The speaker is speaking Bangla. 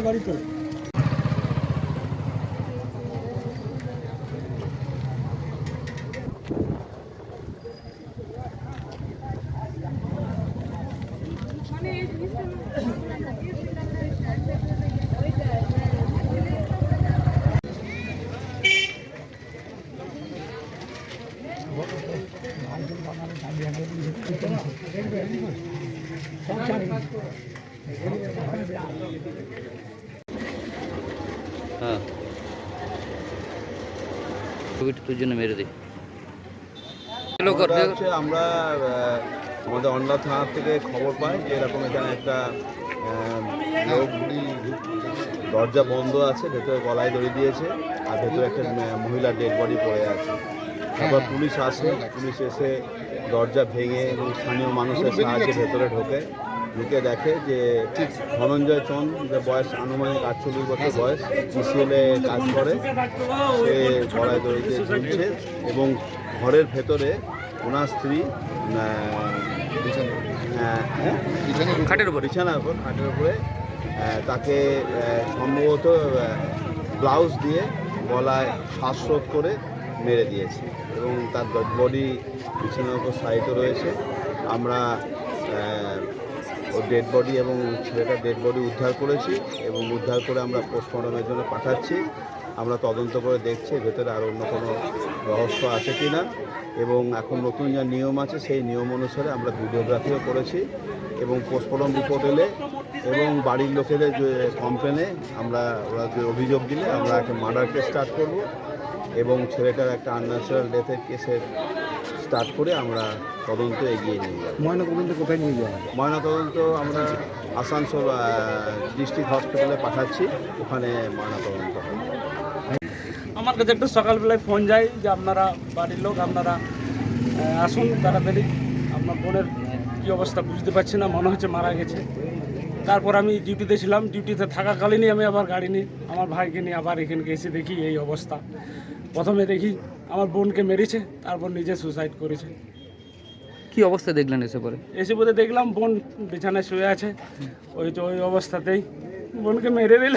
গাড়ি তো হ্যাঁ ছবিটা তোর জন্য মেরে দিই। আমরা আমাদের অন্ডা থানা থেকে খবর পাই যে এরকম এখানে একটা লোক দরজা বন্ধ আছে, ভেতরে গলায় দড়ি দিয়েছে, আর ভেতরে একটা মহিলা ডেড বডি পড়ে আছে। তারপর পুলিশ আসে, পুলিশ এসে দরজা ভেঙে এবং স্থানীয় মানুষের সাহায্যে ভেতরে ঢুকে দেখে যে ধনঞ্জয় চন্দ, যে বয়স আনুমানিক 48 বছর বয়স, ইসিএলে কাজ করে, সে গলায় দড়িতে ঝুলছে এবং ঘরের ভেতরে ওনার স্ত্রী খাটের উপর বিছানার উপরে তাকে সম্ভবত ব্লাউজ দিয়ে গলায় শ্বাসরোধ করে মেরে দিয়েছে এবং তার বডি বিছানার উপর সাইডে রয়েছে। আমরা ওর ডেড বডি এবং ছেলেটার ডেড বডি উদ্ধার করেছি এবং উদ্ধার করে আমরা পোস্টমর্টমের জন্য পাঠাচ্ছি। আমরা তদন্ত করে দেখছি ভেতরে আর অন্য কোনো রহস্য আছে কি না, এবং এখন নতুন যা নিয়ম আছে সেই নিয়ম অনুসারে আমরা ভিডিওগ্রাফিও করেছি এবং পোস্টমর্টম রিপোর্ট এলে এবং বাড়ির লোকেদের যে কমপ্লেনে ওরা যে অভিযোগ দিলে আমরা একটা মার্ডার কেস স্টার্ট করব এবং ছেলেটার একটা আনন্যাচারাল ডেথের কেসের স্টার্ট করে আমরা তদন্ত এগিয়ে নিয়ে যাব। ময়নাতদন্ত কোথায় নিয়ে যাওয়া হবে? ময়নাতদন্ত আমরা আসানসোল ডিস্ট্রিক্ট হসপিটালে পাঠাচ্ছি, ওখানে ময়নাতদন্ত হবে। আমার কাছে একটু সকালবেলায় ফোন যায় যে আপনারা বাড়ির লোক আপনারা আসুন তাড়াতাড়ি, আপনার বোনের কী অবস্থা বুঝতে পারছি না, মনে হচ্ছে মারা গেছে। তারপর আমি ডিউটিতে ছিলাম, ডিউটিতে থাকাকালীনই আমি আবার গাড়ি নিয়ে আমার ভাইকে নিয়ে আবার এখানকে এসে দেখি এই অবস্থা। প্রথমে দেখি আমার বোনকে মেরেছে, তারপর নিজে সুসাইড করেছে। কি অবস্থা দেখলেন এসে পরে? এসে পরে দেখলাম বোন বিছানায় শুয়ে আছে, ওই অবস্থাতেই বোনকে মেরে দিল।